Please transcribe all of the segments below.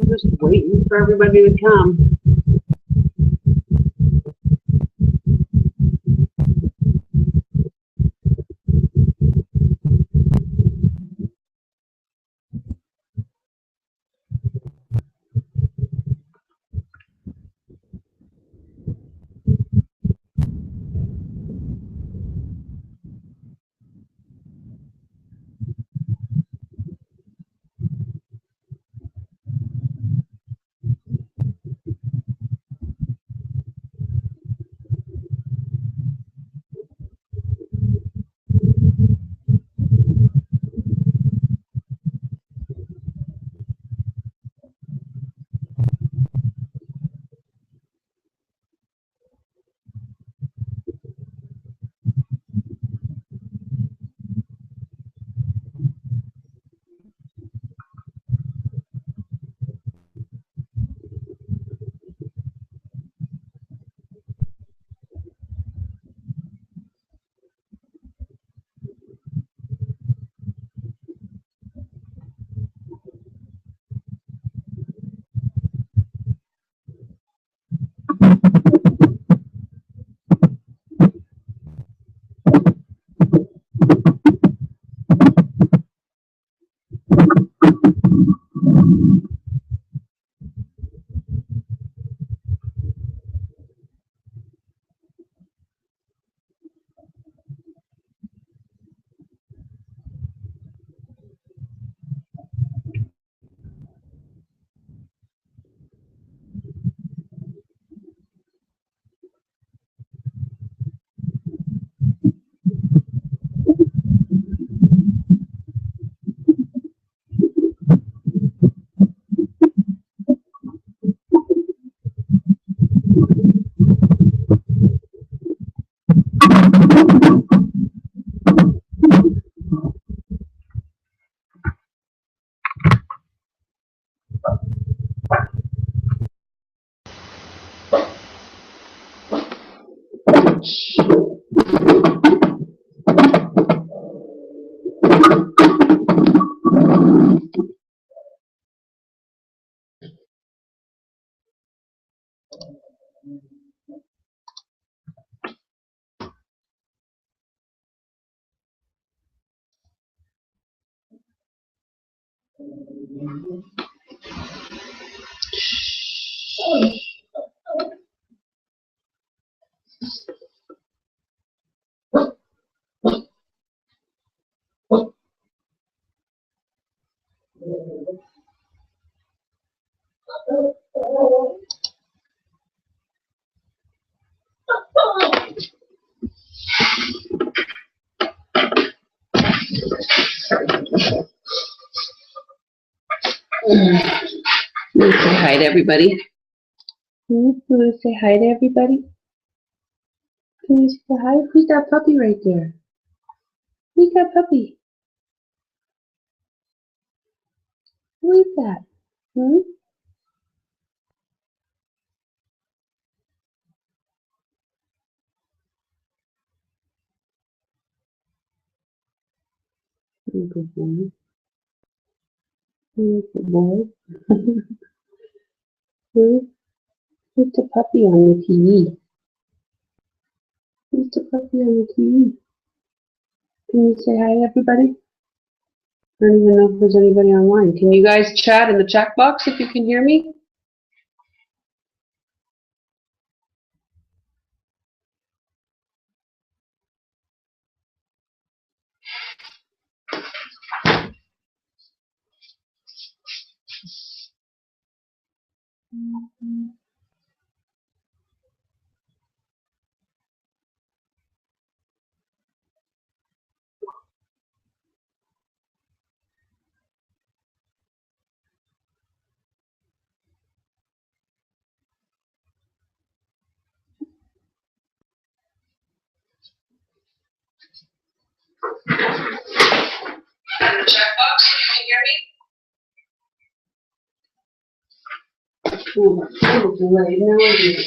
Just waiting for everybody to come. Please say hi to everybody. Please say hi to everybody. Please say hi. Who's that puppy right there? Who's that puppy? Who is that? Good boy. Good boy. Who's the puppy on the TV? Who's the puppy on the TV? Can you say hi to everybody? I don't even know if there's anybody online. Can you guys chat in the chat box if you can hear me? In the chat box if you can hear me? Oh, delay. No idea.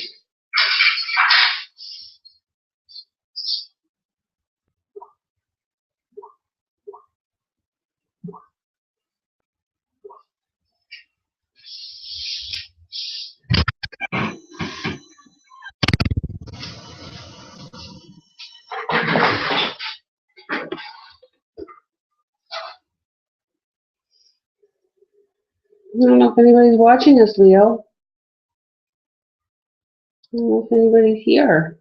I don't know if anybody's watching us, Leo. I don't know if anybody's here.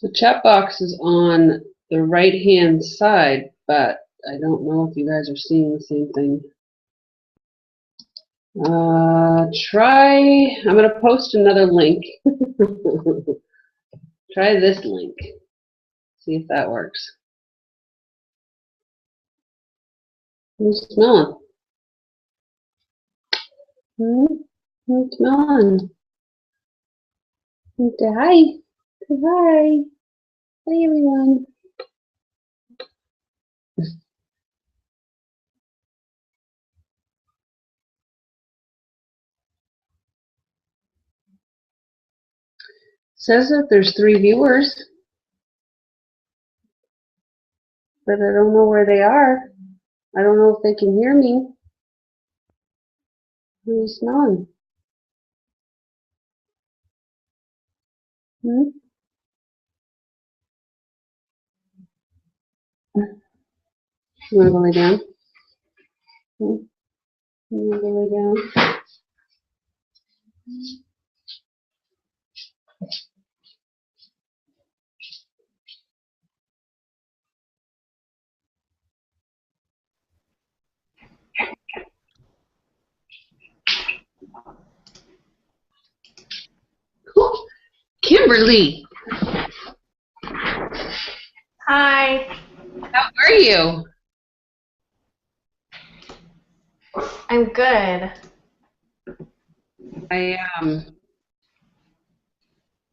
The chat box is on the right-hand side, but I don't know if you guys are seeing the same thing. I'm going to post another link. Try this link. See if that works. Who's smelling? Who's smelling? Say hi. Say hi. Hi, everyone. Says that there's 3 viewers, but I don't know where they are. I don't know if they can hear me. Who are you smelling? Hmm? You want to go lay down? Hmm? You want to go lay down? Kimberly, Hi. how are you? I'm good.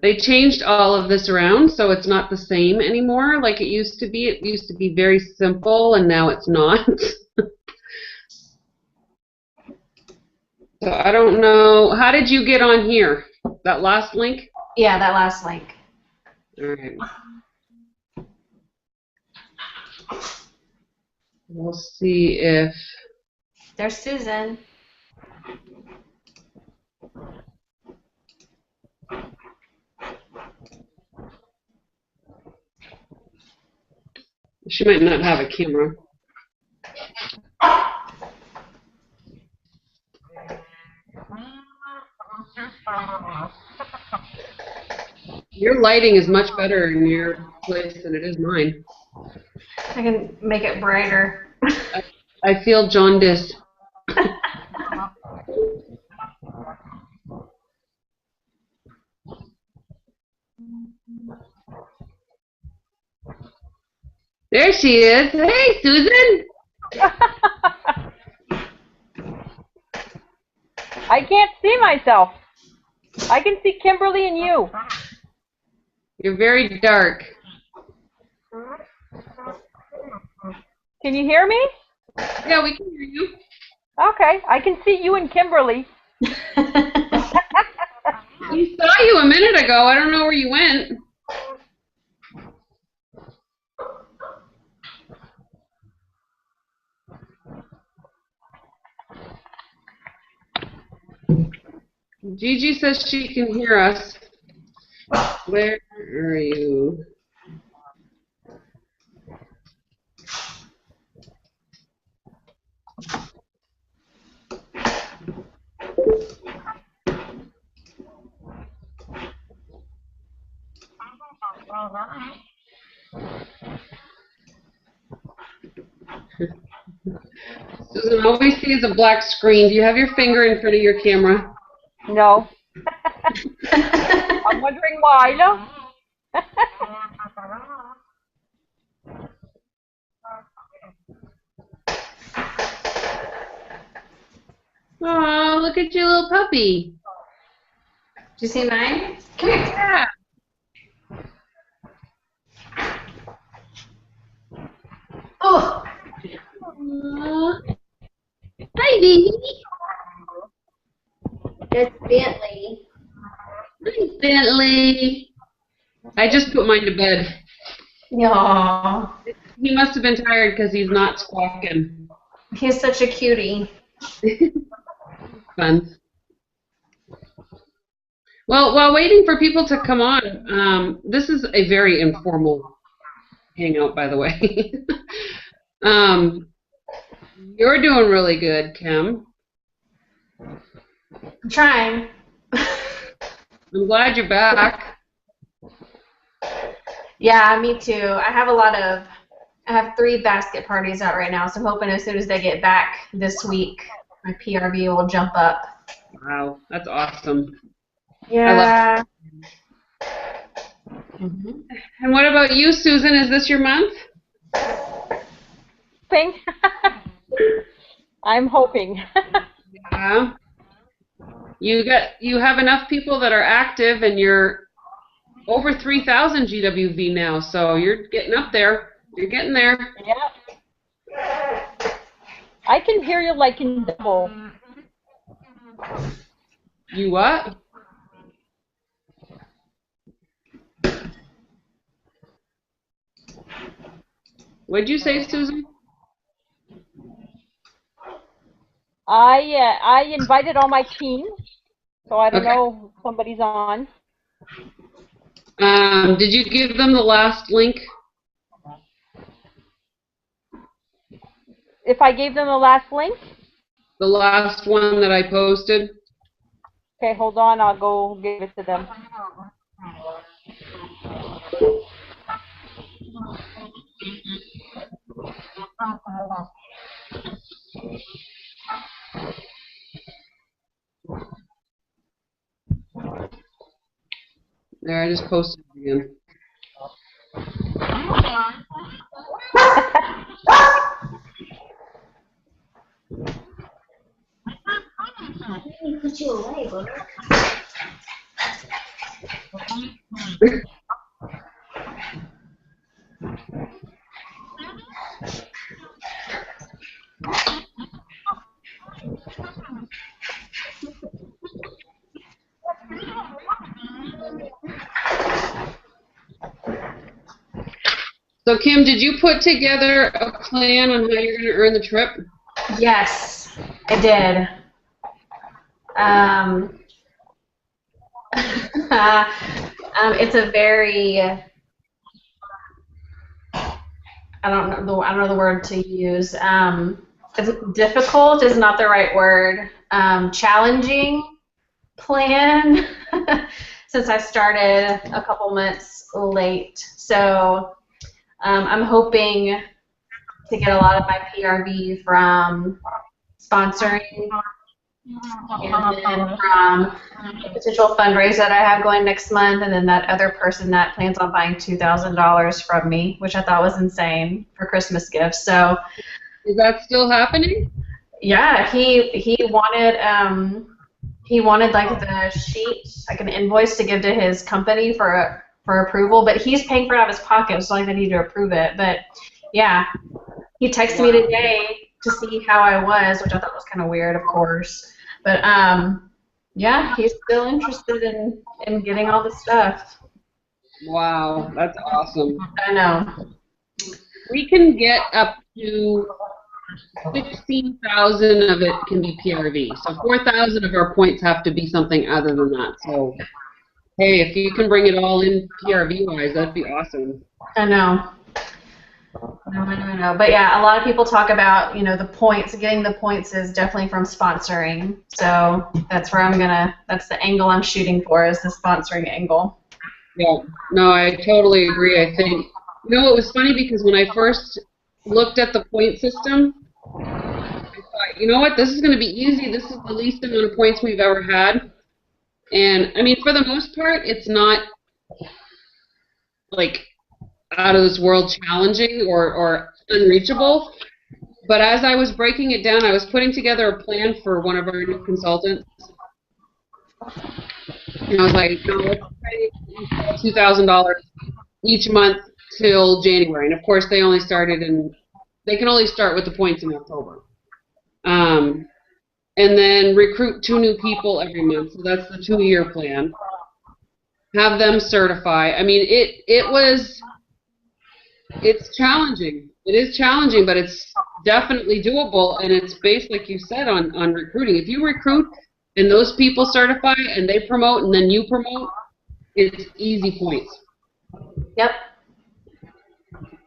They changed all of this around, so it's not the same anymore like it used to be. It used to be very simple, and now it's not. So I don't know. How did you get on here? That last link? Yeah, that last link. All right. We'll see if... There's Susan. She might not have a camera. Your lighting is much better in your place than it is mine. I can make it brighter. I feel jaundice. There she is. Hey, Susan. I can't see myself. I can see Kimberly and you. You're very dark. Can you hear me? Yeah, we can hear you. Okay, I can see you and Kimberly. We saw you a minute ago. I don't know where you went. Gigi says she can hear us. Where are you? Susan, all we see is a black screen. Do you have your finger in front of your camera? No. I'm wondering why. No. Oh, look at your little puppy. Do you see mine? Come here. Yeah. Oh. Aww. Hi, baby. It's Bentley. Hi, Bentley. I just put mine to bed. Aww. He must have been tired because he's not squawking. He's such a cutie. Fun. Well, while waiting for people to come on, this is a very informal hangout, by the way. um, you're doing really good, Kim. I'm trying. I'm glad you're back. Yeah, me too. I have 3 basket parties out right now, so I'm hoping as soon as they get back this week, my PRV will jump up. Wow, that's awesome. Yeah. And what about you, Susan? Is this your month? Thing. I'm hoping. Yeah. You have enough people that are active, and you're over 3,000 GWV now, so you're getting up there. You're getting there. Yeah. I can hear you like in double. You what? What'd you say, Susan? I invited all my team, so I don't Okay. know if somebody's on. Did you give them the last link? If I gave them the last link? The last one that I posted? Okay, hold on. I'll go give it to them. There, I just posted it again. Put you away, bro. So, Kim, did you put together a plan on how you're going to earn the trip? Yes, I did. It's a very I don't know the word to use. It's difficult is not the right word. Challenging plan since I started a couple months late. So I'm hoping to get a lot of my PRV from sponsoring and then from a potential fundraiser that I have going next month, and then that other person that plans on buying $2,000 from me, which I thought was insane for Christmas gifts. So Is that still happening? yeah, he wanted like the sheet, like an invoice to give to his company for approval, but he's paying for it out of his pocket, so I need to approve it. But yeah, he texted me today to see how I was, which I thought was kind of weird, of course. But yeah, he's still interested in getting all the stuff. Wow, that's awesome. I know. We can get up to 16,000 of it can be PRV. So 4,000 of our points have to be something other than that. So, hey, if you can bring it all in PRV-wise, that'd be awesome. I know. No. But yeah, a lot of people talk about, the points. Getting the points is definitely from sponsoring. So that's where that's the angle I'm shooting for, is the sponsoring angle. Yeah, no, I totally agree. I think, it was funny because when I first looked at the point system, I thought, you know what, this is going to be easy. This is the least amount of points we've ever had. And, I mean, for the most part, it's not, like, out of this world challenging or unreachable. But as I was breaking it down, I was putting together a plan for one of our new consultants. And I was like, let's pay $2,000 each month till January. And of course, they can only start with the points in October. And then recruit 2 new people every month. So that's the 2-year plan. Have them certify. I mean, it's challenging. It is challenging, but it's definitely doable, and it's based, like you said, on recruiting. If you recruit and those people certify and they promote and then you promote, it's easy points. Yep.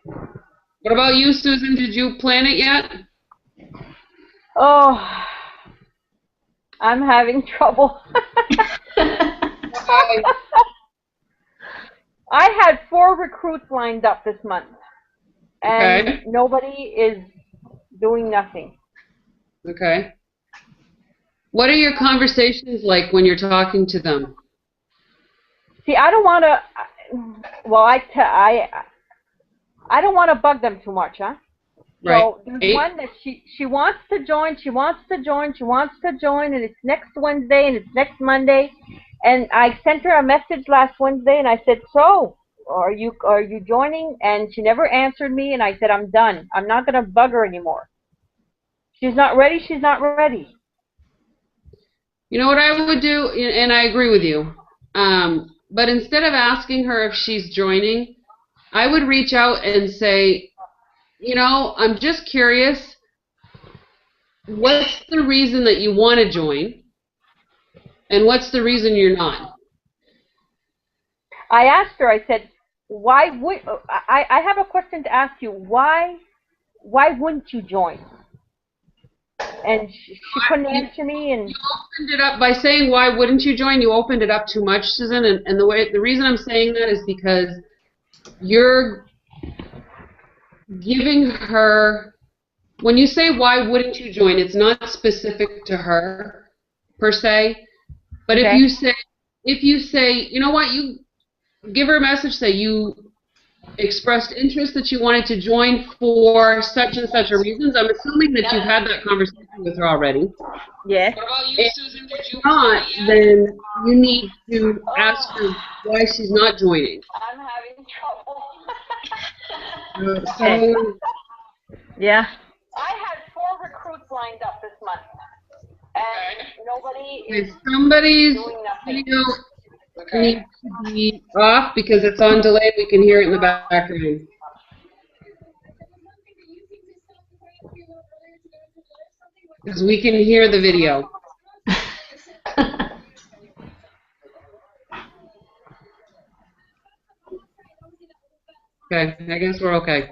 What about you, Susan? Did you plan it yet? Oh, I'm having trouble. I had 4 recruits lined up this month, and Okay. nobody is doing nothing. Okay. What are your conversations like when you're talking to them? See, I don't want to. Well, I don't want to bug them too much, huh? Right. So there's one that she wants to join, and it's next Wednesday and it's next Monday, and I sent her a message last Wednesday and I said, so are you joining? And she never answered me, and I said, I'm done. I'm not gonna bug her anymore. She's not ready. She's not ready. You know what I would do, and I agree with you. But instead of asking her if she's joining, I would reach out and say, you know, I'm just curious, what's the reason that you want to join, and what's the reason you're not? I asked her, I said, why would, I have a question to ask you. Why wouldn't you join? And she couldn't answer me, and you opened it up by saying, why wouldn't you join? You opened it up too much, Susan, and the reason I'm saying that is because you're giving her, when you say why wouldn't you join, it's not specific to her per se, but okay. if you say, you know what, you give her a message, say you expressed interest that you wanted to join for such and such a reasons. I'm assuming that you've had that conversation with her already. Yes. What about you, Susan? Did you not? Then you need to ask her why she's not joining. I'm having trouble. Yeah. I had 4 recruits lined up this month, and nobody is Somebody's doing nothing. video needs to be off because it's on delay. We can hear it in the background. Because we can hear the video. Okay, I guess we're okay.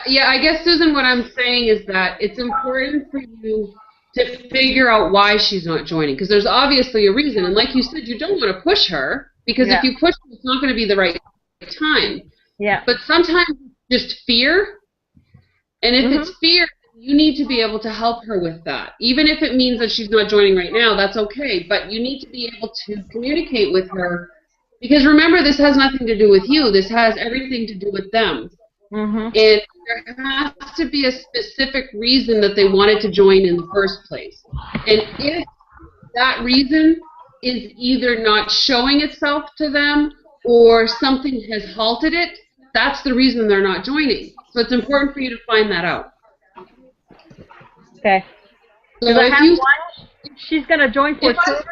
Yeah, I guess, Susan, what I'm saying is that it's important for you to figure out why she's not joining, because there's obviously a reason. And like you said, you don't want to push her, because if you push her, it's not going to be the right time. Yeah. But sometimes it's just fear, and if it's fear, you need to be able to help her with that. Even if it means that she's not joining right now, that's okay, but you need to be able to communicate with her, because remember, this has nothing to do with you. This has everything to do with them. And there has to be a specific reason that they wanted to join in the first place. And if that reason is either not showing itself to them or something has halted it, that's the reason they're not joining. So it's important for you to find that out. Okay. So I have one. She's going to join for sure.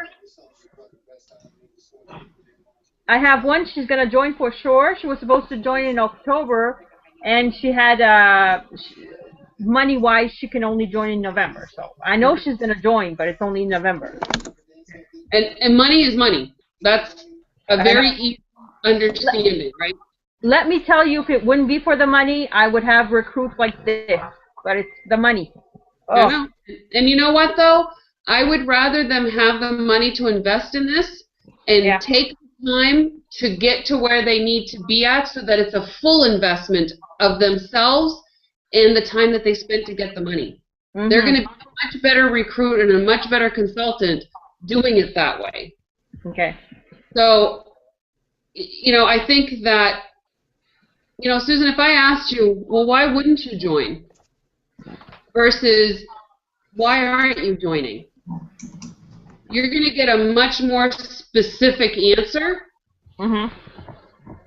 I have one. She's going to join for sure. She was supposed to join in October, and she had money-wise, she can only join in November. So I know she's going to join, but it's only in November. And money is money. That's a very easy understanding, right? Let me tell you, if it wouldn't be for the money, I would have recruits like this. But it's the money. Oh. I know. And you know what, though? I would rather them have the money to invest in this and take time to get to where they need to be at, so that it's a full investment of themselves and the time that they spent to get the money. They're going to be a much better recruit and a much better consultant doing it that way. Okay. So, you know, I think that, you know, Susan, if I asked you, well, why wouldn't you join? Versus, why aren't you joining? You're going to get a much more specific answer than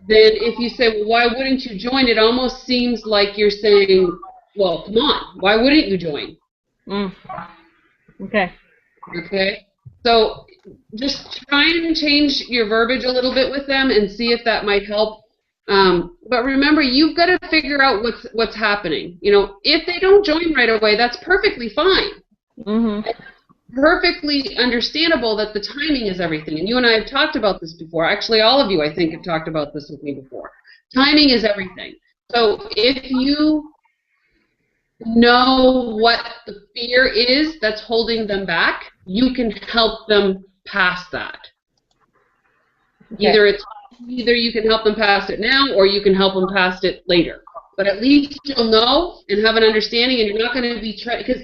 if you say, well, why wouldn't you join? It almost seems like you're saying, well, come on, why wouldn't you join? Okay. Okay? So just try and change your verbiage a little bit with them and see if that might help But remember, you've got to figure out what's happening. You know, if they don't join right away, that's perfectly fine. Mhm. Perfectly understandable that the timing is everything. And you and I have talked about this before. Actually, all of you, I think, have talked about this with me before. Timing is everything. So if you know what the fear is that's holding them back, you can help them pass that. Okay. Either you can help them pass it now, or you can help them pass it later. But at least you'll know and have an understanding, and you're not going to be because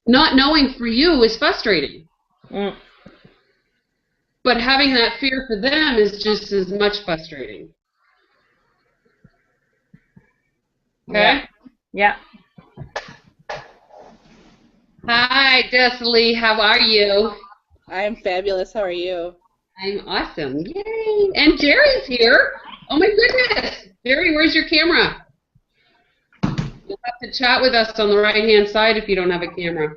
not knowing for you is frustrating. Mm. But having that fear for them is just as much frustrating. Okay? Yeah. Hi, Destiny. How are you? I am fabulous. How are you? I'm awesome. Yay! And Jerry's here. Oh my goodness. Jerry, where's your camera? You'll have to chat with us on the right-hand side if you don't have a camera.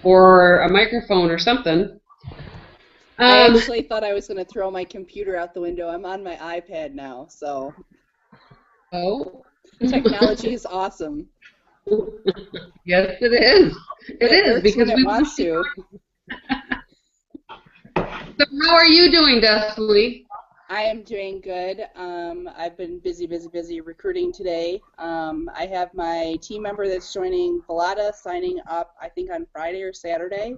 Or a microphone or something. I actually thought I was going to throw my computer out the window. I'm on my iPad now, so. Oh. Technology is awesome. Yes, it is. It is because it wants to. So how are you doing, Destiny? I am doing good. I've been busy recruiting today. I have my team member that's joining Velada signing up, I think, on Friday or Saturday.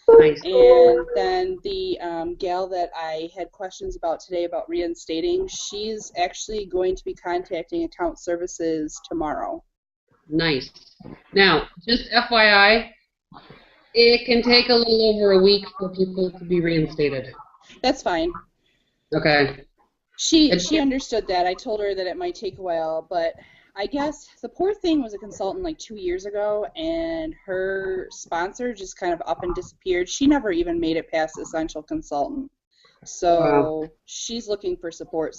Nice. And then the gal that I had questions about today about reinstating, she's actually going to be contacting account services tomorrow. Nice. Now, just FYI, it can take a little over a week for people to be reinstated. That's fine. Okay. She understood that. I told her that it might take a while, but I guess the poor thing was a consultant like 2 years ago, and her sponsor just kind of up and disappeared. She never even made it past essential consultant. So Wow. She's looking for support,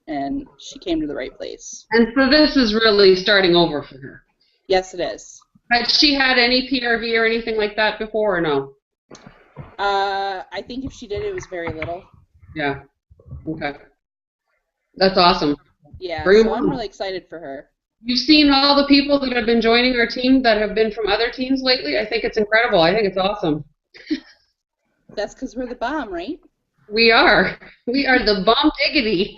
and she came to the right place. And so this is really starting over for her. Yes, it is. Had she had any PRV or anything like that before, or no? I think if she did, it was very little. Yeah. Okay. That's awesome. Yeah, Bring so I'm really excited for her. You've seen all the people that have been joining our team that have been from other teams lately? I think it's incredible. I think it's awesome. That's because we're the bomb, right? We are. We are the bomb diggity.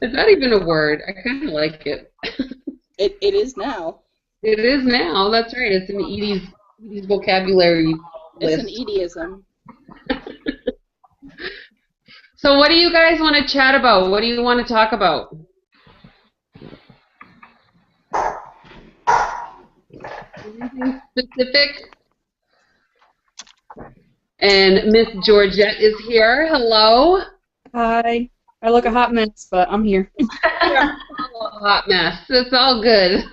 Is that even a word? I kind of like it. It is now. It is now. That's right. It's in Edie's vocabulary list. It's an Edieism. So what do you guys want to chat about? What do you want to talk about? Anything specific? And Miss Georgette is here. Hello. Hi. I look a hot mess, but I'm here. A hot mess. It's all good.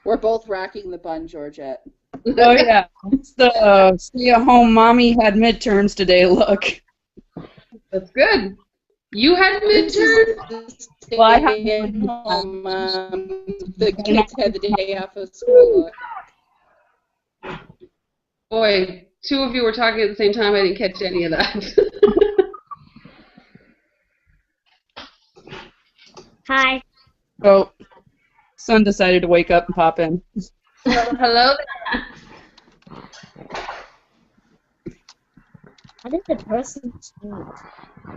We're both rocking the bun, Georgette. Oh, yeah. It's the stay-at-home mommy had midterms today look. That's good. You had midterms? Well, I have the kids had the day off of school look. Boy, two of you were talking at the same time. I didn't catch any of that. Hi. Oh, son decided to wake up and pop in. Hello. How did the person change?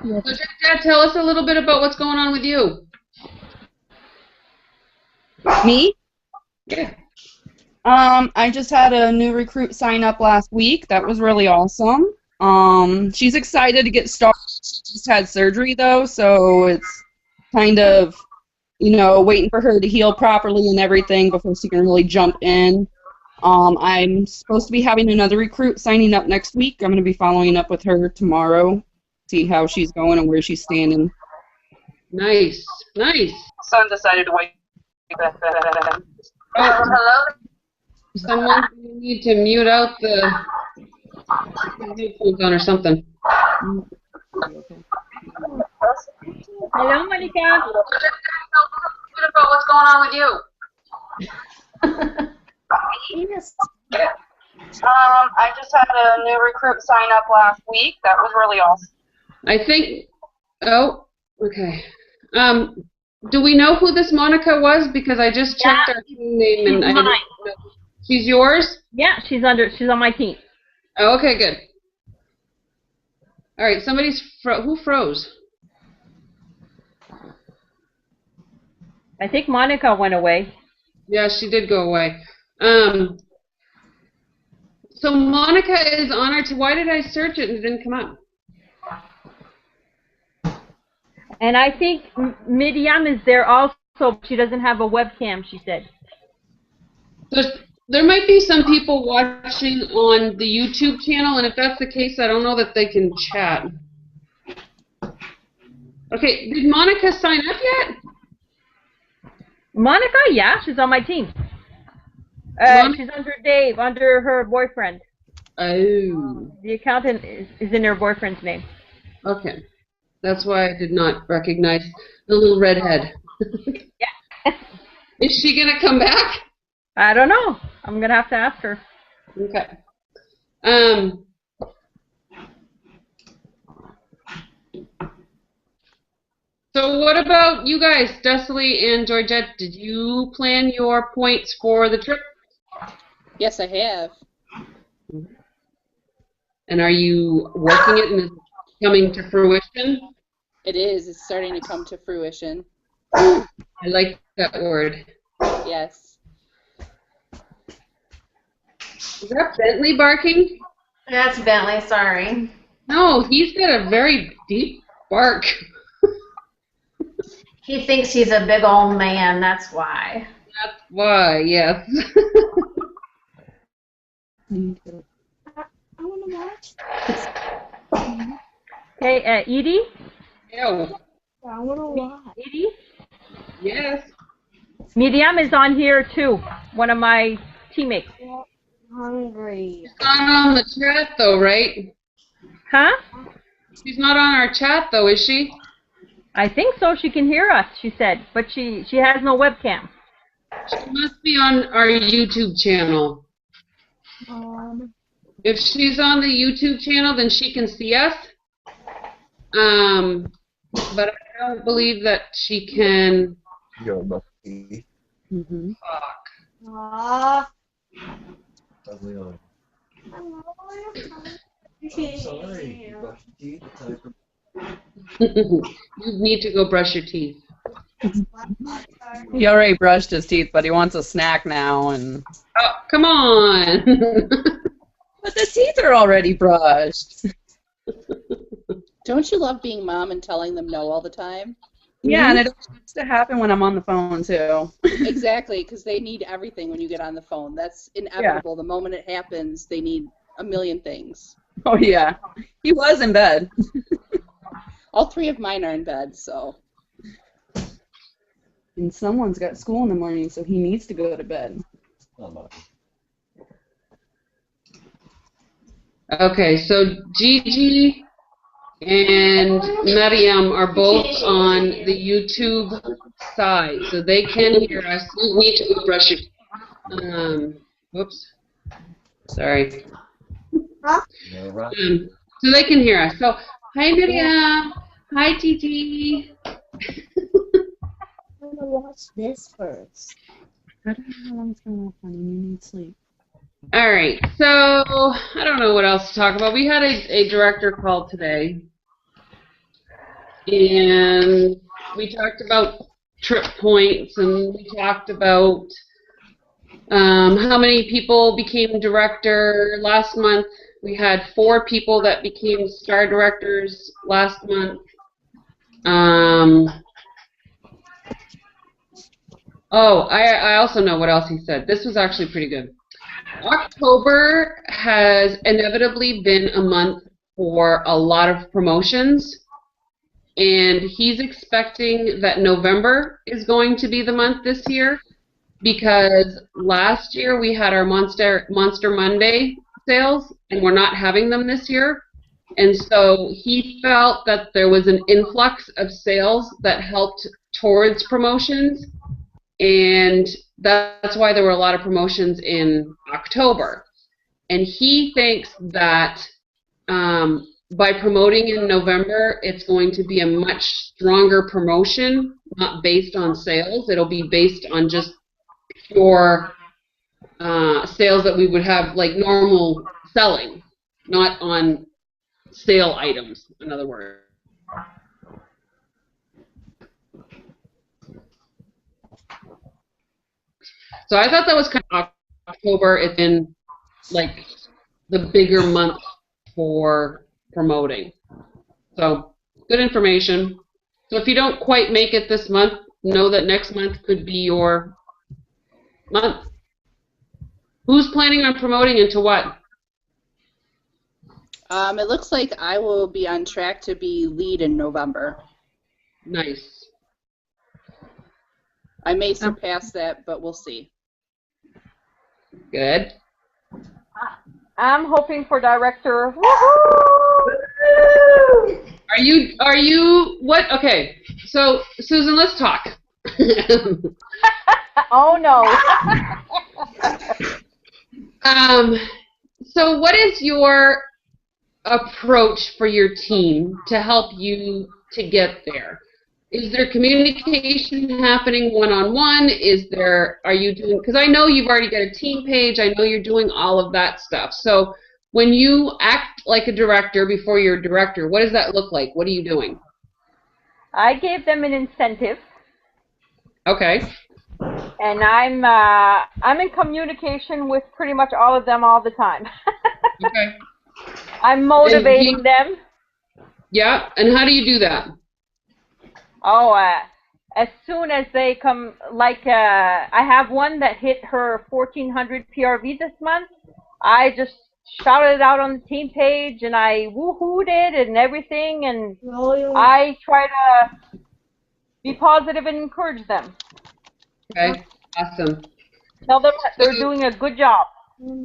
So, Dad, tell us a little bit about what's going on with you. Me? Yeah. I just had a new recruit sign up last week. That was really awesome. She's excited to get started. She just had surgery though, so it's kind of, waiting for her to heal properly and everything before she can really jump in. I'm supposed to be having another recruit signing up next week. I'm going to be following up with her tomorrow, see how she's going and where she's standing. Nice. Nice. Son decided to wake up. Hello. Someone need to mute out the headphones on or something. Hello, Monica. Tell us a bit about what's going on with you. I just had a new recruit sign up last week. That was really awesome. I think, oh, okay. Do we know who this Monica was? Because I just checked our team name and She's I don't mine. know. She's yours? Yeah, she's on my team. Oh, okay, good. All right, who froze? I think Monica went away. Yeah, she did go away. So Monica is on our team. Why did I search it and it didn't come up? And I think Miriam is there also, but she doesn't have a webcam, she said. There might be some people watching on the YouTube channel, and if that's the case, I don't know that they can chat. Okay, did Monica sign up yet? Monica, yeah, she's on my team. She's under Dave, under her boyfriend. Oh. The accountant is in her boyfriend's name. Okay. That's why I did not recognize the little redhead. Yeah. Is she going to come back? I don't know. I'm going to have to ask her. Okay. So what about you guys, Dusty and Georgette? Did you plan your points for the trip? Yes, I have. And are you working it and is it coming to fruition? It is. It's starting to come to fruition. I like that word. Yes. Is that Bentley barking? That's Bentley, sorry. No, he's got a very deep bark. He thinks he's a big old man, that's why. That's why, yes. I want to watch. Okay, Edie? Ew. I want to watch. Edie? Yes. Miriam is on here too, one of my teammates. Hungry. She's not on the chat though, right? Huh? She's not on our chat though, is she? I think so. She can hear us, she said, but she has no webcam. She must be on our YouTube channel. If she's on the YouTube channel, then she can see us. But I don't believe that she can You're lucky. talk. Aw. Lovely on. Sorry, you brushed your teeth. Time for- You need to go brush your teeth. He already brushed his teeth, but he wants a snack now. And Oh, come on. but the teeth are already brushed. Don't you love being mom and telling them no all the time? Yeah, and it has to happen when I'm on the phone too. Exactly, because they need everything when you get on the phone. That's inevitable. The moment it happens, they need a million things. Oh yeah, he was in bed. All three of mine are in bed, so. And someone's got school in the morning, so he needs to go to bed. I'm lucky. Okay, so Gigi and Mariam are both on the YouTube side, so they can hear us. You need to go brush your. Whoops. Sorry. You're right. So they can hear us. So, hi Mariam. Hi Gigi. I want to watch this first. I don't know how long it's going to honey. You need sleep. All right, so I don't know what else to talk about. We had a director call today, and we talked about trip points, and we talked about how many people became director last month. We had 4 people that became star directors last month. I also know what else he said. This was actually pretty good. October has inevitably been a month for a lot of promotions, and he's expecting that November is going to be the month this year, because last year we had our Monster Monday sales, and we're not having them this year. And so he felt that there was an influx of sales that helped towards promotions, and that's why there were a lot of promotions in October. And he thinks that by promoting in November, it's going to be a much stronger promotion, not based on sales. It'll be based on just pure sales that we would have like normal selling, not on sale items, in other words. So I thought that was kind of October. It's been like the bigger month for promoting. So good information. So if you don't quite make it this month, know that next month could be your month. Who's planning on promoting into what? It looks like I will be on track to be lead in November. Nice. I may surpass that, but we'll see. Good. I'm hoping for director. Are you what? Okay. So Susan, let's talk. Oh no. So what is your approach for your team to help you to get there? Is there communication happening one-on-one? Are you doing, because I know you've already got a team page, I know you're doing all of that stuff. So when you act like a director before you're a director, what does that look like? What are you doing? I gave them an incentive. Okay. And I'm in communication with pretty much all of them all the time. Okay. I'm motivating them. Yeah, and how do you do that? Oh, as soon as they come, like I have one that hit her 1,400 PRV this month. I just shouted it out on the team page, and I woohooed it and everything, and I try to be positive and encourage them. Okay, awesome. Tell them that they're doing a good job.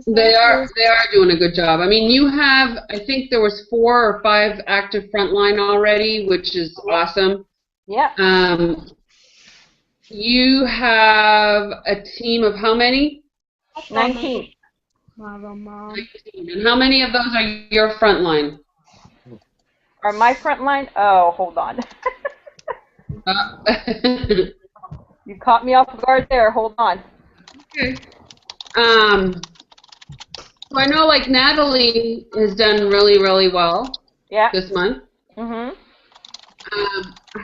They are doing a good job. I mean, you have, I think there was 4 or 5 active frontline already, which is awesome. Yeah. You have a team of how many? 19. 19. And how many of those are your frontline? Are my frontline? Oh, hold on. You caught me off guard there. Hold on. Okay. So I know like Natalie has done really, really well this month. Mm-hmm.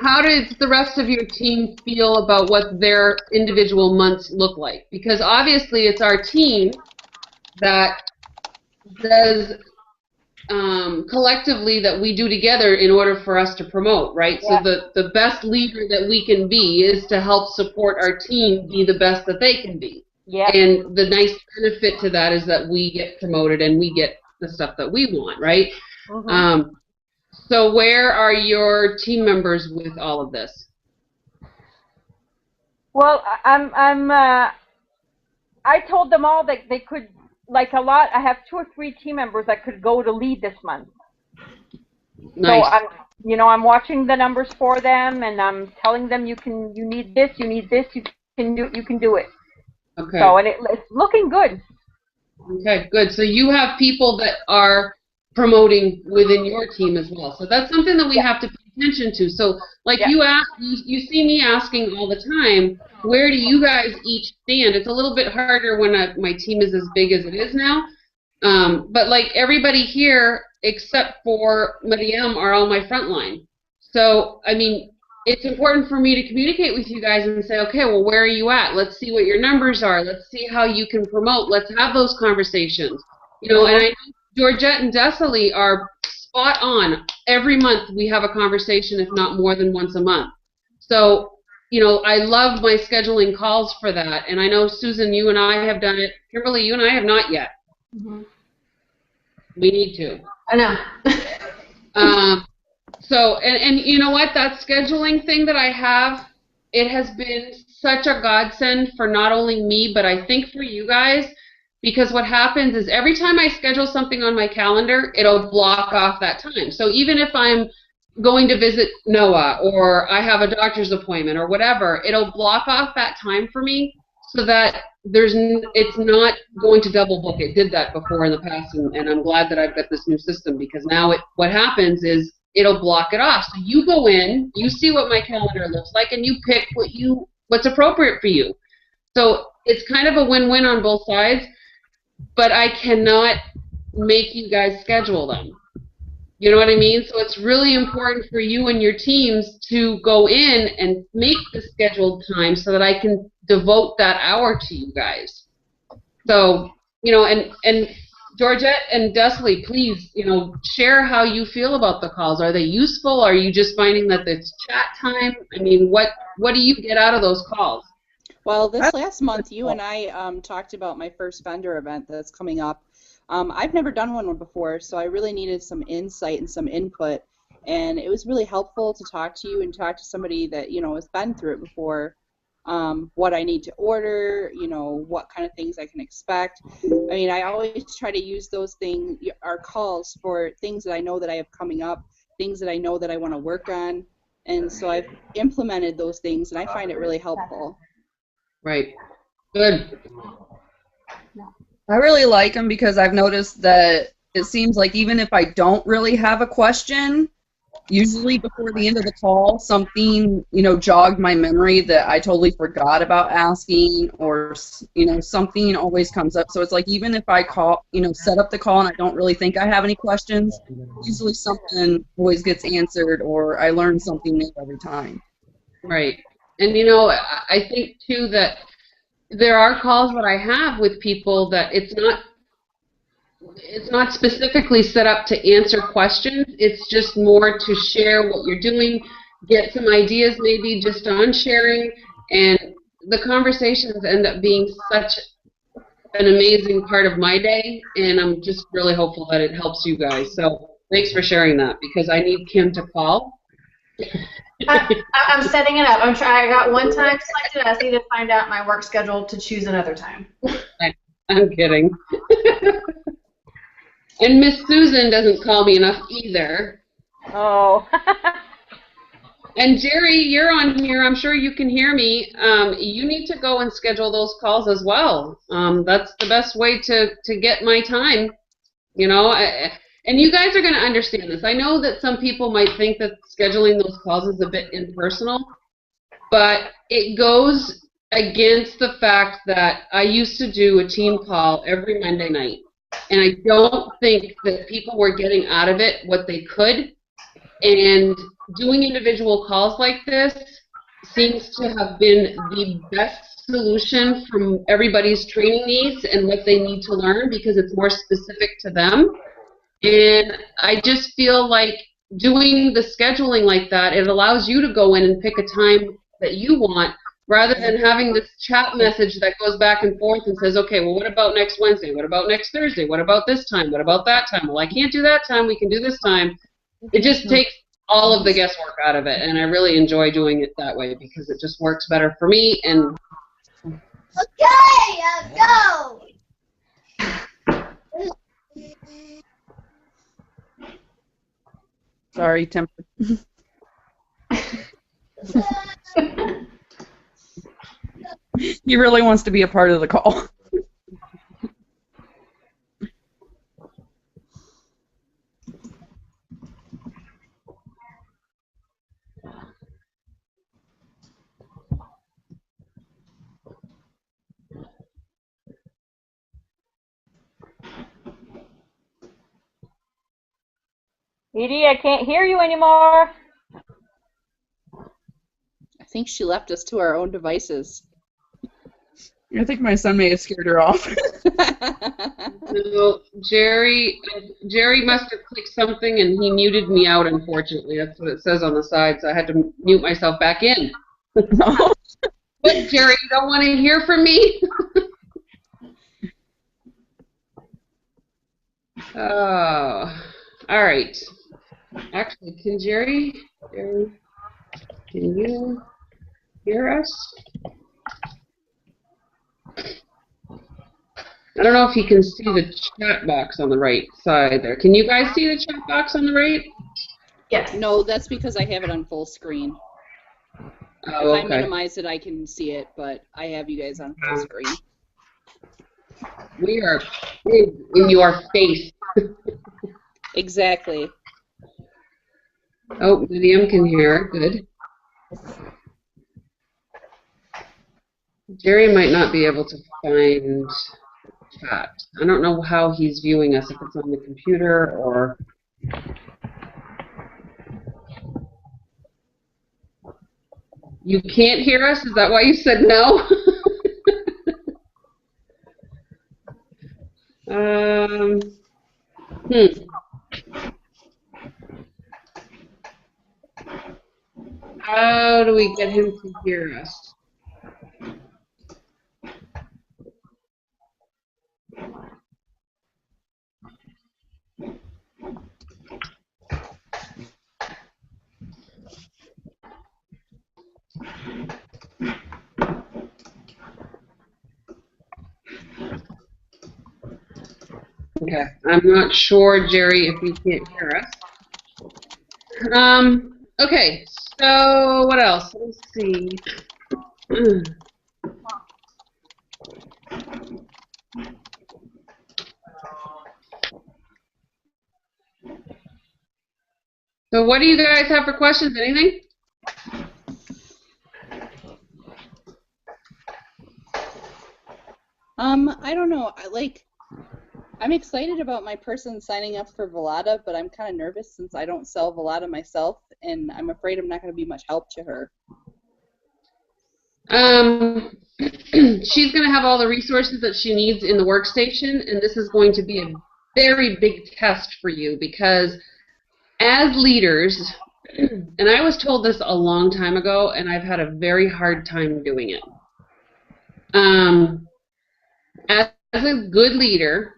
How does the rest of your team feel about what their individual months look like? Because obviously it's our team that does collectively that we do together in order for us to promote, right? Yeah. So the best leader that we can be is to help support our team be the best that they can be. Yeah. And the nice benefit to that is that we get promoted and we get the stuff that we want, right? Mm-hmm. So where are your team members with all of this? Well, I told them all that they could, like a lot, I have 2 or 3 team members that could go to lead this month. Nice. So I'm watching the numbers for them, and I'm telling them you need this, you can do it. Okay. So, and it's looking good. Okay, good. So you have people that are promoting within your team as well. So that's something that we have to pay attention to. So like you see me asking all the time, where do you guys each stand? It's a little bit harder when my team is as big as it is now. But like everybody here except for Mariam are on my front line. So, I mean, it's important for me to communicate with you guys and say, okay, well, where are you at? Let's see what your numbers are. Let's see how you can promote. Let's have those conversations. And I know Georgette and Dessalie are spot on. Every month we have a conversation, if not more than once a month. So, I love my scheduling calls for that. And I know, Susan, you and I have done it. Kimberly, you and I have not yet. Mm-hmm. We need to. I know. So, and you know what, that scheduling thing that I have, it has been such a godsend for not only me, but I think for you guys, because what happens is every time I schedule something on my calendar, it'll block off that time. So even if I'm going to visit Noah, or I have a doctor's appointment or whatever, it'll block off that time for me so that it's not going to double book. It did that before in the past, and I'm glad that I've got this new system, because now what happens is it'll block it off. So you go in, you see what my calendar looks like, and you pick what's appropriate for you. So it's kind of a win-win on both sides, but I cannot make you guys schedule them. You know what I mean? So it's really important for you and your teams to go in and make the scheduled time so that I can devote that hour to you guys. So, and Georgette and Dusty, please, share how you feel about the calls. Are they useful? Are you just finding that it's chat time? I mean, what do you get out of those calls? Well, this last month, you and I talked about my first vendor event that's coming up. I've never done one before, so I really needed some insight and some input, and it was really helpful to talk to you and talk to somebody that has been through it before. What I need to order, what kind of things I can expect. I mean, I always try to use those things, our calls, for things that I know that I have coming up, things that I know that I want to work on, and so I've implemented those things, and I find it really helpful. Right. Good. I really like them because I've noticed that it seems like even if I don't really have a question, usually before the end of the call, something, jogged my memory that I totally forgot about asking, or, something always comes up. So it's like even if I call, set up the call and I don't really think I have any questions, usually something always gets answered, or I learn something new every time. Right. And, I think, too, that there are calls that I have with people that it's not specifically set up to answer questions. It's just more to share what you're doing, get some ideas maybe just on sharing, and the conversations end up being such an amazing part of my day, and I'm just really hopeful that it helps you guys. So thanks for sharing that, because I need Kim to call. I'm setting it up. I got one time selected. I need to find out my work schedule to choose another time. I'm kidding. And Miss Susan doesn't call me enough either. Oh. And Jerry, you're on here. I'm sure you can hear me. You need to go and schedule those calls as well. That's the best way to get my time. And you guys are going to understand this. I know that some people might think that scheduling those calls is a bit impersonal, but it goes against the fact that I used to do a team call every Monday night, and I don't think that people were getting out of it what they could, and doing individual calls like this seems to have been the best solution from everybody's training needs and what they need to learn, because it's more specific to them. And I just feel like doing the scheduling like that, it allows you to go in and pick a time that you want, rather than having this chat message that goes back and forth and says, okay, well, what about next Wednesday? What about next Thursday? What about this time? What about that time? Well, I can't do that time. We can do this time. It just takes all of the guesswork out of it, and I really enjoy doing it that way because it just works better for me. And Okay, go. Sorry, temper. He really wants to be a part of the call. Edie, I can't hear you anymore. I think she left us to our own devices. I think my son may have scared her off. so Jerry must have clicked something and he muted me out, unfortunately. That's what it says on the side, so I had to mute myself back in. What, Jerry, you don't want to hear from me? Oh, all right. Actually, can Jerry, can you hear us? I don't know if you can see the chat box on the right side there. Can you guys see the chat box on the right? Yes. No, that's because I have it on full screen. Oh, If I okay. minimize it, I can see it, but I have you guys on full screen. We are big in your face. Exactly. Oh, Vivian can hear. Good. Jerry might not be able to find chat. I don't know how he's viewing us, if it's on the computer or... You can't hear us? Is that why you said no? Hmm. How do we get him to hear us? Okay, I'm not sure, Jerry, if he can't hear us. Okay, so what else? Let's see. So what do you guys have for questions? Anything? I don't know. I'm excited about my person signing up for Velada, but I'm kind of nervous since I don't sell Velada myself, and I'm afraid I'm not going to be much help to her. She's going to have all the resources that she needs in the workstation, and this is going to be a very big test for you because as leaders, and I was told this a long time ago, and I've had a very hard time doing it. As a good leader,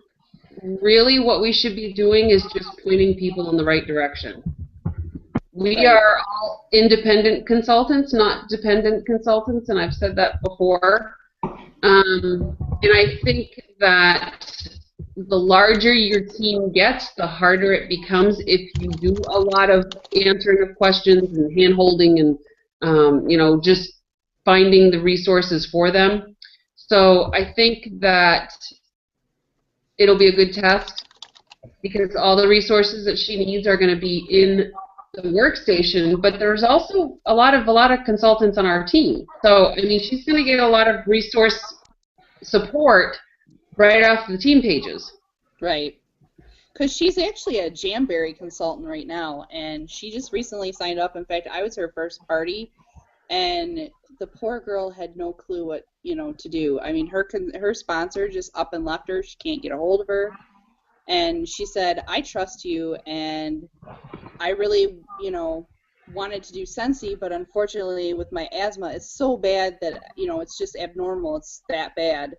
really what we should be doing is just pointing people in the right direction. We Right. are all independent consultants, not dependent consultants, and I've said that before. And I think that the larger your team gets, the harder it becomes if you do a lot of answering of questions and hand-holding and, you know, just finding the resources for them. So I think that it'll be a good test because all the resources that she needs are going to be in the workstation, but there's also a lot of consultants on our team. So, I mean, she's going to get a lot of resource support right off the team pages. Right. Because she's actually a Jamberry consultant right now, and she just recently signed up. In fact, I was her first party, and the poor girl had no clue what, to do. I mean, her sponsor just up and left her. She can't get a hold of her. And she said, I trust you, and I really, wanted to do Sensi, but unfortunately with my asthma, it's so bad that, it's just abnormal. It's that bad.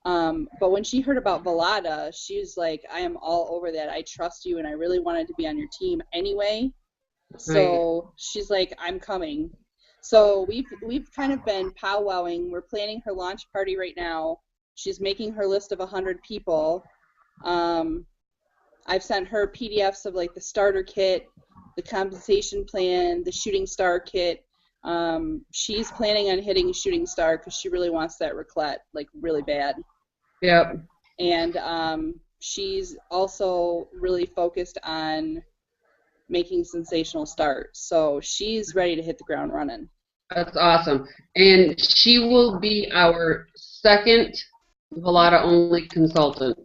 But when she heard about Velada, she was like, I am all over that. I trust you, and I really wanted to be on your team anyway. So she's like, I'm coming. So we've kind of been powwowing. We're planning her launch party right now. She's making her list of 100 people. I've sent her PDFs of like the starter kit, the compensation plan, the shooting star kit. She's planning on hitting shooting star because she really wants that raclette, like really bad. Yep. And she's also really focused on making sensational starts. So she's ready to hit the ground running. That's awesome. And she will be our second Velada only consultant.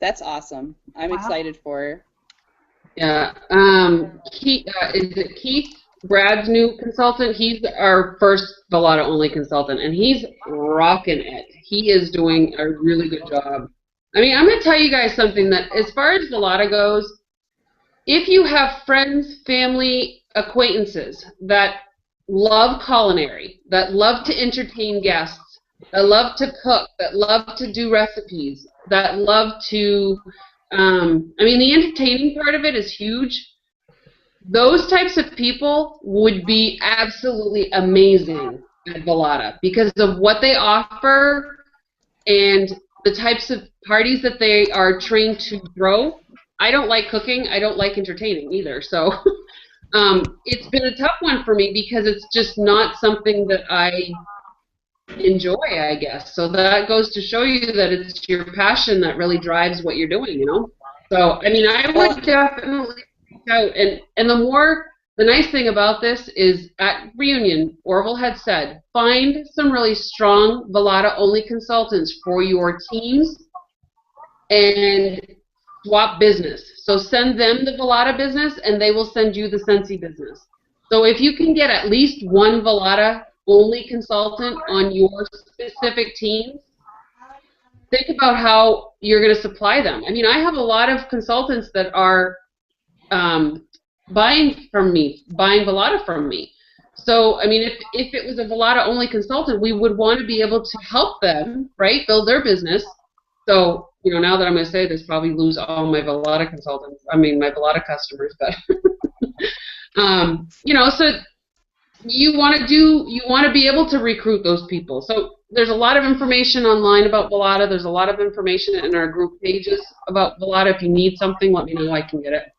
That's awesome. I'm excited for her. Yeah. Keith, is it Keith, Brad's new consultant? He's our first Velada only consultant, and he's rocking it. He is doing a really good job. I mean, I'm going to tell you guys something that, as far as Velada goes, if you have friends, family, acquaintances that love culinary, that love to entertain guests, that love to cook, that love to do recipes, that love to, I mean, the entertaining part of it is huge. Those types of people would be absolutely amazing at Velada because of what they offer and the types of parties that they are trained to throw. I don't like cooking. I don't like entertaining either. So it's been a tough one for me because it's just not something that I enjoy, I guess. So that goes to show you that it's your passion that really drives what you're doing, you know? So, I mean, I Well, would definitely reach out. And the nice thing about this is at reunion, Orville had said, find some really strong Velada-only consultants for your teams and swap business. So send them the Velada business, and they will send you the Sensi business. So if you can get at least one Velada only consultant on your specific teams, think about how you're going to supply them. I mean, I have a lot of consultants that are buying Velada from me. So, I mean, if it was a Velada only consultant, we would want to be able to help them, right, build their business. So, you know, now that I'm going to say this, probably lose all my Velada consultants, I mean, my Velada customers, but, you know, so you want to be able to recruit those people. So there's a lot of information online about Velada. There's a lot of information in our group pages about Velada. If you need something, let me know. I can get it.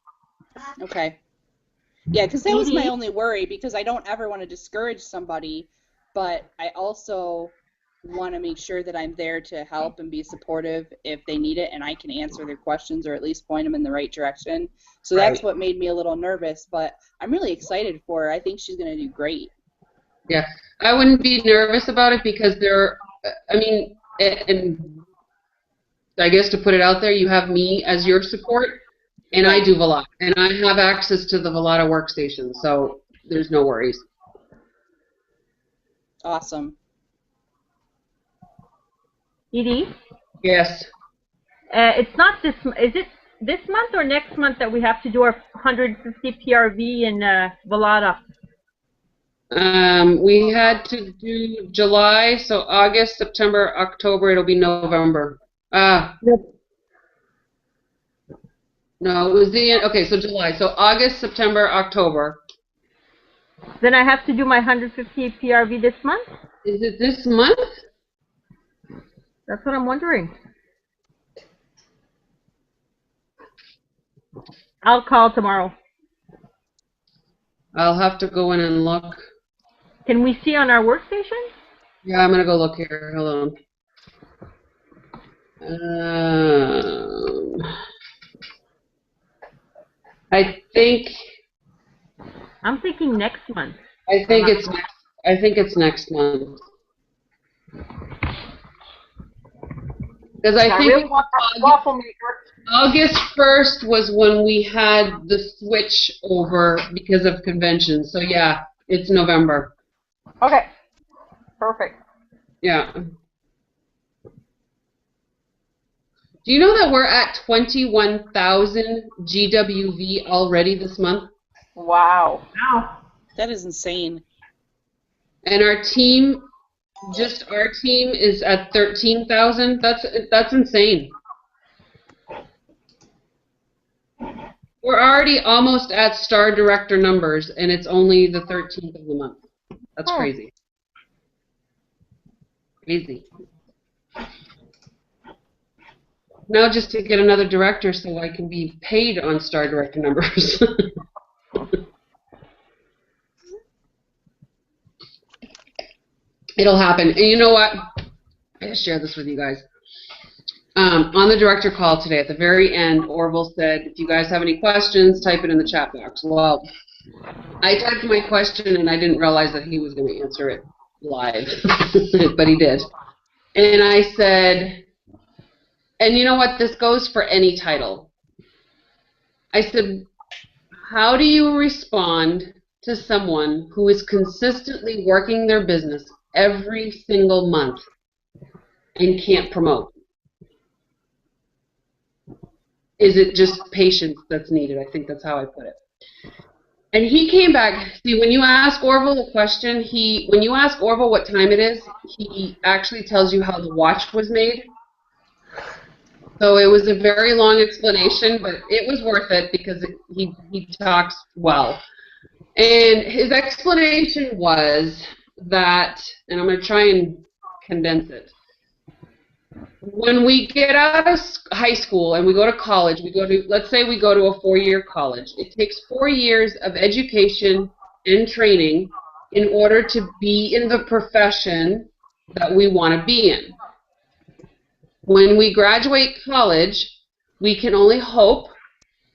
okay. Yeah, because that was my only worry, because I don't ever want to discourage somebody, but I also want to make sure that I'm there to help and be supportive if they need it, and I can answer their questions or at least point them in the right direction. So that's what made me a little nervous, but I'm really excited for her. I think she's going to do great. Yeah, I wouldn't be nervous about it because I mean, and I guess to put it out there, you have me as your support, and I do Velada, and I have access to the Velada workstation, so there's no worries. Awesome. Edie? Yes. It's not this. Is it this month or next month that we have to do our 150 PRV in Velada? We had to do July, so August, September, October, it'll be November. No, it was okay, so July. So August, September, October. Then I have to do my 150 PRV this month? Is it this month? That's what I'm wondering. I'll call tomorrow. I'll have to go in and look. Can we see on our workstation? Yeah, I'm going to go look here. Hold on. I think I'm thinking next month. I think it's next month. Because I think really want that waffle maker. August 1st was when we had the switch over because of convention. So yeah, it's November. Okay. Perfect. Yeah. Do you know that we're at 21,000 GWV already this month? Wow. Wow. That is insane. And our team is at 13,000. That's insane. We're already almost at Star Director numbers, and it's only the 13th of the month. That's crazy. Crazy. Now just to get another director so I can be paid on Star Director numbers. It'll happen. And you know what? I gotta share this with you guys. On the director call today, at the very end, Orville said, if you guys have any questions, type it in the chat box. Well, I typed my question and I didn't realize that he was going to answer it live, but he did. And I said, and you know what? This goes for any title. I said, how do you respond to someone who is consistently working their business every single month and can't promote? Is it just patience that's needed? I think that's how I put it. And he came back. See, when you ask Orville a question, when you ask Orville what time it is, he actually tells you how the watch was made. So it was a very long explanation, but it was worth it because he talks well. And his explanation was that, and I'm going to try and condense it. When we get out of high school and we go to college, let's say we go to a 4-year college. It takes 4 years of education and training in order to be in the profession that we want to be in. When we graduate college, we can only hope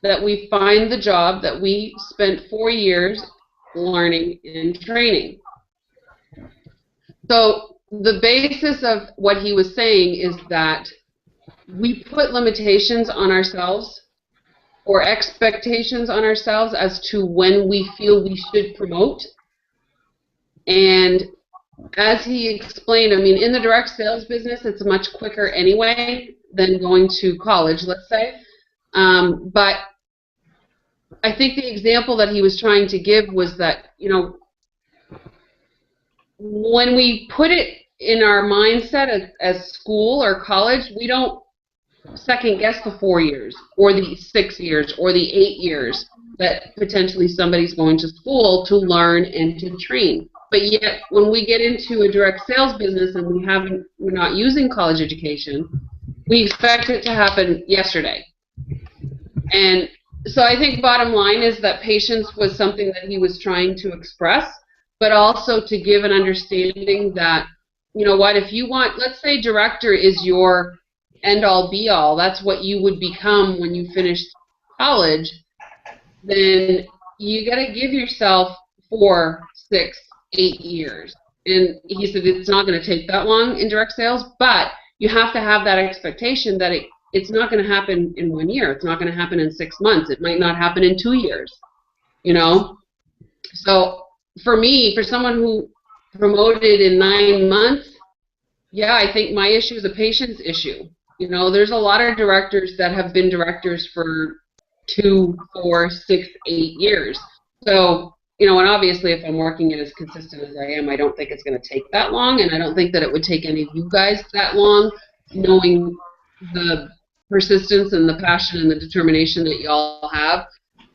that we find the job that we spent 4 years learning and training. So the basis of what he was saying is that we put limitations on ourselves or expectations on ourselves as to when we feel we should promote. And as he explained, I mean, in the direct sales business, it's much quicker anyway than going to college, let's say. But I think the example that he was trying to give was that, you know, when we put it in our mindset as school or college, we don't second guess the 4 years or the 6 years or the 8 years that potentially somebody's going to school to learn and to train. But yet, when we get into a direct sales business and we're not using college education, we expect it to happen yesterday. And so I think bottom line is that patience was something that he was trying to express, but also to give an understanding that, you know what, if you want, let's say director is your end-all be-all, that's what you would become when you finish college, then you got to give yourself 4, 6, 8 years. And he said it's not going to take that long in direct sales, but you have to have that expectation that it's not going to happen in 1 year. It's not going to happen in 6 months. It might not happen in 2 years, you know? So for me, for someone who promoted in 9 months, yeah, I think my issue is a patience issue. You know, there's a lot of directors that have been directors for 2, 4, 6, 8 years. So, you know, and obviously if I'm working it as consistent as I am, I don't think it's going to take that long, and I don't think that it would take any of you guys that long, knowing the persistence and the passion and the determination that you all have.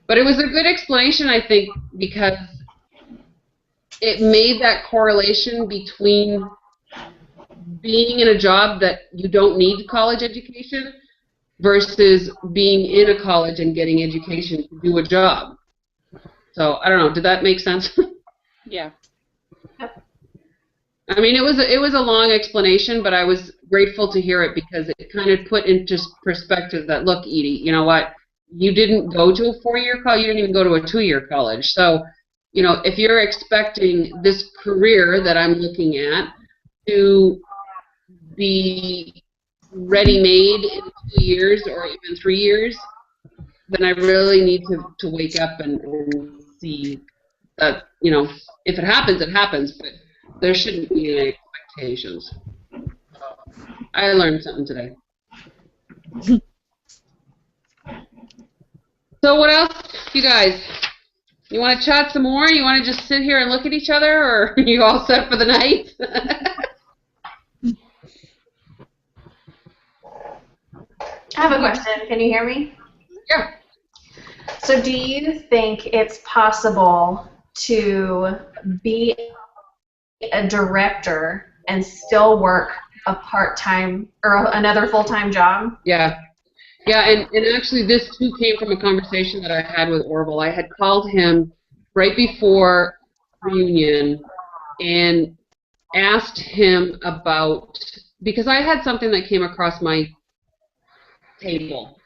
But it was a good explanation, I think, because it made that correlation between being in a job that you don't need college education versus being in a college and getting education to do a job. So I don't know. Did that make sense? Yeah. I mean, it was a long explanation, but I was grateful to hear it because it kind of put into perspective that, look, Edie, you know what? You didn't go to a 4-year college. You didn't even go to a 2-year college. So, you know, if you're expecting this career that I'm looking at to be ready-made in 2 years or even 3 years, then I really need to wake up and see that, you know, if it happens, but there shouldn't be any expectations. I learned something today. So what else, you guys? You want to chat some more? You want to just sit here and look at each other, or are you all set for the night? I have a question. Can you hear me? Yeah. So do you think it's possible to be a director and still work a part-time or another full-time job? Yeah. Yeah, and actually this too came from a conversation that I had with Orville. I had called him right before reunion and asked him about, because I had something that came across my table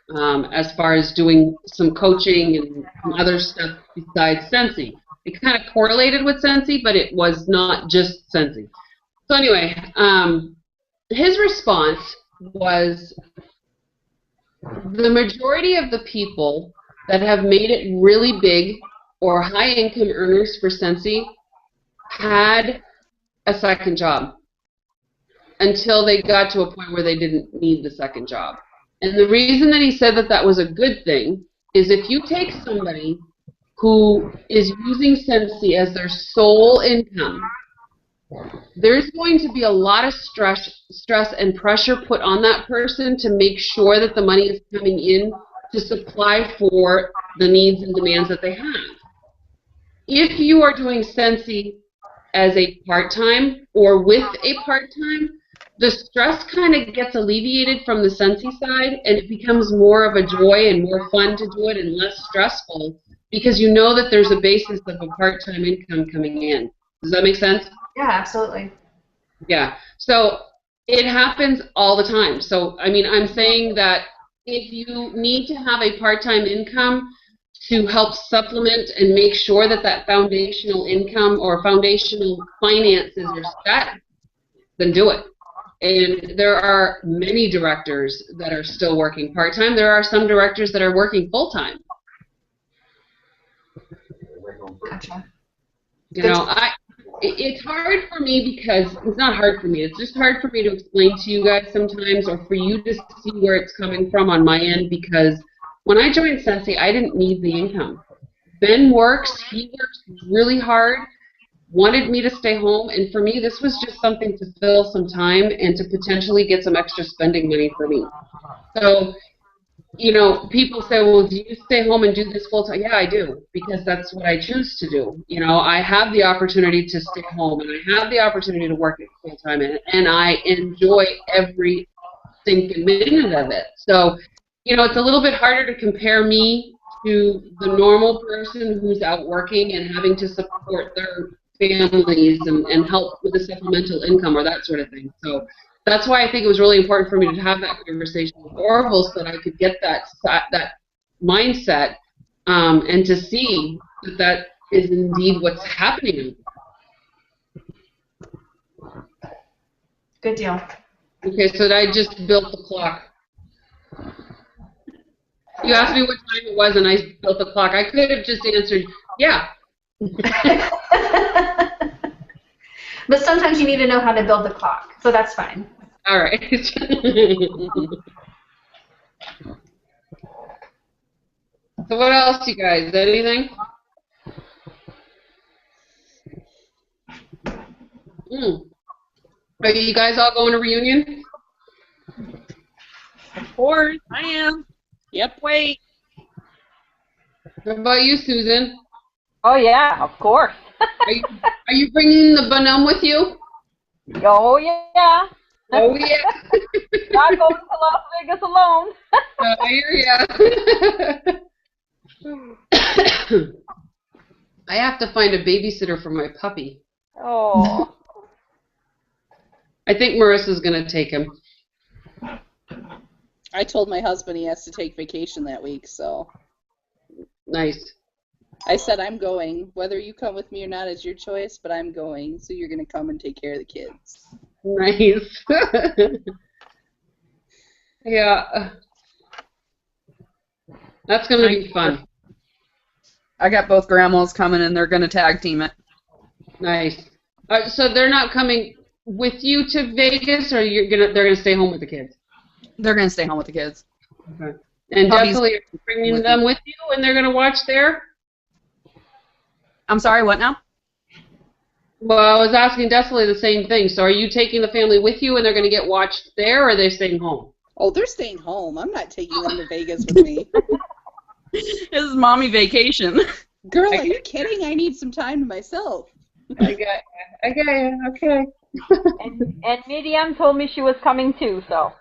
as far as doing some coaching and some other stuff besides Sensi. It kind of correlated with Sensi, but it was not just Sensi. So anyway, his response was, the majority of the people that have made it really big or high income earners for Sensi had a second job until they got to a point where they didn't need the second job. And the reason that he said that that was a good thing is if you take somebody who is using Sensi as their sole income, there's going to be a lot of stress and pressure put on that person to make sure that the money is coming in to supply for the needs and demands that they have. If you are doing Sensi as a part-time or with a part-time, the stress kind of gets alleviated from the Sensi side, and it becomes more of a joy and more fun to do it and less stressful because you know that there's a basis of a part-time income coming in. Does that make sense? Yeah, absolutely. Yeah. So it happens all the time. So, I mean, I'm saying that if you need to have a part-time income to help supplement and make sure that that foundational income or foundational finances are set, then do it. And there are many directors that are still working part-time. There are some directors that are working full-time. Gotcha. You Good. know, it's hard for me because it's not hard for me. It's just hard for me to explain to you guys sometimes, or for you to see where it's coming from on my end. Because when I joined Sensi, I didn't need the income. Ben works. He works really hard. Wanted me to stay home, and for me, this was just something to fill some time and to potentially get some extra spending money for me. So, you know, people say, well, do you stay home and do this full time? Yeah, I do, because that's what I choose to do. You know, I have the opportunity to stay home and I have the opportunity to work full time, and I enjoy every single minute of it. So, you know, it's a little bit harder to compare me to the normal person who's out working and having to support their families and help with the supplemental income or that sort of thing. So that's why I think it was really important for me to have that conversation with Orville so that I could get that mindset and to see that that is indeed what's happening. Good deal. Okay, so I just built the clock. You asked me what time it was, and I built the clock. I could have just answered, yeah. But sometimes you need to know how to build the clock, so that's fine. All right. So what else, you guys? Anything? Are you guys all going to reunion? Of course, I am. Yep. Wait. What about you, Susan? Oh yeah, of course. Are you bringing the bonum with you? Oh yeah. Oh, yeah. Not going to Las Vegas alone. I hear ya. I have to find a babysitter for my puppy. Oh. I think Marissa's going to take him. I told my husband he has to take vacation that week, so Nice. I said I'm going. Whether you come with me or not is your choice, but I'm going, so you're going to come and take care of the kids. Nice. Yeah. That's going to be fun. I got both grandmas coming and they're going to tag team it. Nice. So they're not coming with you to Vegas, or they're gonna stay home with the kids? They're going to stay home with the kids. Okay. And Puppies definitely are you bringing with them me. with you, and they're gonna watch there? I'm sorry, what now? Well, I was asking Desley the same thing. So are you taking the family with you, and they're gonna get watched there, or are they staying home? Oh, they're staying home. I'm not taking them to Vegas with me. This is mommy vacation. Girl, are you kidding? I need some time to myself. I got you. Okay. And Miriam told me she was coming too, so.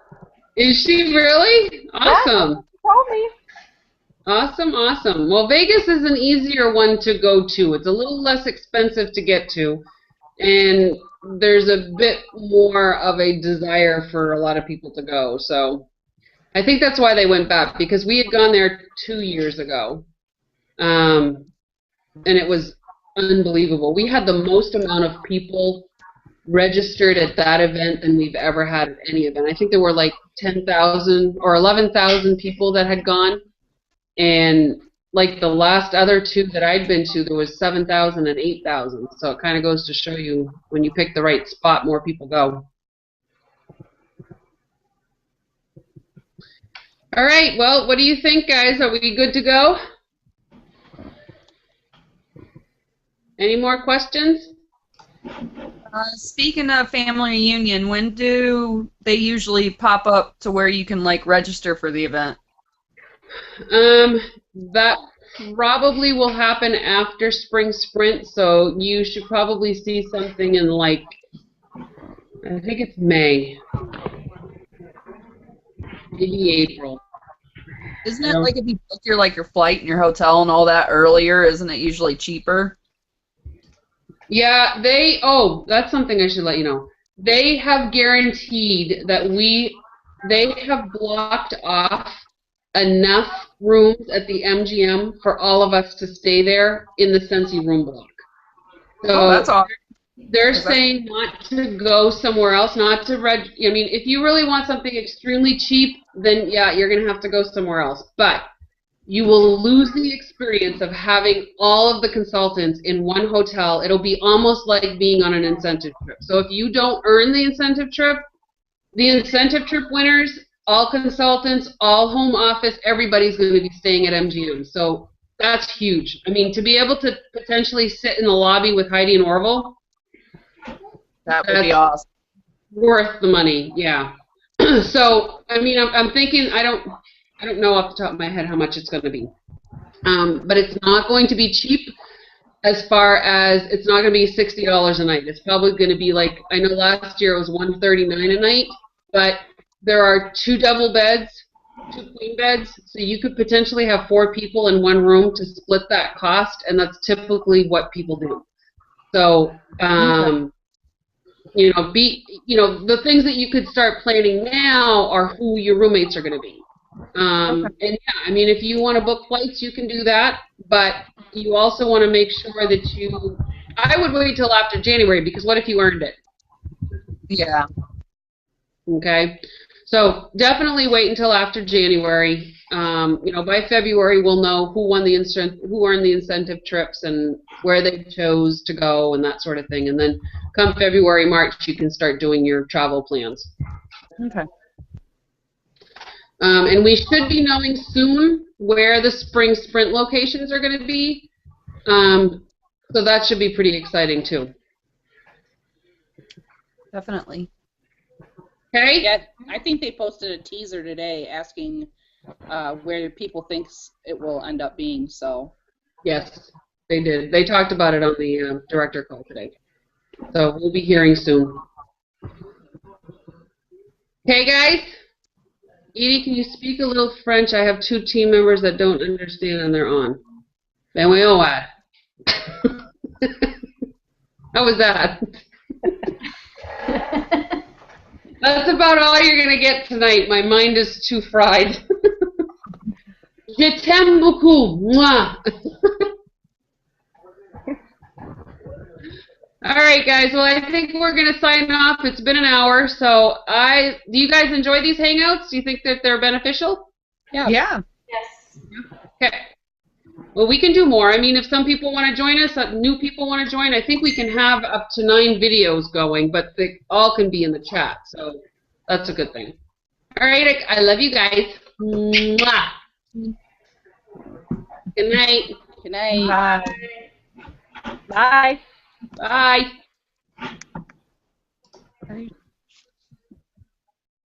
Is she really? Awesome. She told me. Awesome. Well, Vegas is an easier one to go to. It's a little less expensive to get to, and there's a bit more of a desire for a lot of people to go. So I think that's why they went back, because we had gone there 2 years ago, and it was unbelievable. We had the most amount of people registered at that event than we've ever had at any event. I think there were like 10,000 or 11,000 people that had gone. And like the last other two that I'd been to, there was 7,000 and 8,000. So it kind of goes to show you when you pick the right spot, more people go. All right. Well, what do you think, guys? Are we good to go? Any more questions? Speaking of family reunion, when do they usually pop up to where you can like register for the event? That probably will happen after spring sprint, so you should probably see something in like, I think it's May, maybe April. Isn't it like if you book your flight and your hotel and all that earlier, isn't it usually cheaper? Yeah, that's something I should let you know. they have guaranteed that they have blocked off enough rooms at the MGM for all of us to stay there in the Sensi room block. Oh, that's So awesome. they're saying not to go somewhere else, not to I mean, if you really want something extremely cheap, then yeah, you're going to have to go somewhere else. But you will lose the experience of having all of the consultants in one hotel. It'll be almost like being on an incentive trip. So if you don't earn the incentive trip winners, all consultants, all home office, everybody's going to be staying at MGM. So that's huge. I mean, to be able to potentially sit in the lobby with Heidi and Orville, That would be awesome. worth the money, yeah. So, I mean, I'm thinking, I don't know off the top of my head how much it's going to be. But it's not going to be cheap as far as, it's not going to be $60 a night. It's probably going to be like, I know last year it was $139 a night, but there are 2 double beds, 2 queen beds, so you could potentially have 4 people in one room to split that cost, and that's typically what people do. So, the things that you could start planning now are who your roommates are going to be. And yeah, I mean, if you want to book flights, you can do that, but you also want to make sure that I would wait till after January, because what if you earned it? Yeah. Okay, so definitely wait until after January. By February we'll know who earned the incentive trips and where they chose to go and that sort of thing. And then come February, March, you can start doing your travel plans. Okay. And we should be knowing soon where the spring sprint locations are going to be. So that should be pretty exciting too. Definitely. Okay? Yeah, I think they posted a teaser today asking where people think it will end up being, so. Yes, they did. They talked about it on the director call today. So we'll be hearing soon. Okay, guys? Edie, can you speak a little French? I have 2 team members that don't understand and they're on. Ben oui, on va. How was that? That's about all you're going to get tonight. My mind is too fried. Je t'aime beaucoup. Mwah. All right, guys. Well, I think we're going to sign off. It's been an hour. So do you guys enjoy these hangouts? Do you think that they're beneficial? Yeah. Yes. Okay. Well, we can do more. I mean, if some people want to join us, new people want to join, I think we can have up to 9 videos going, but they all can be in the chat. So that's a good thing. All right. I love you guys. Mwah. Good night. Good night. Bye. Bye. Bye. Right.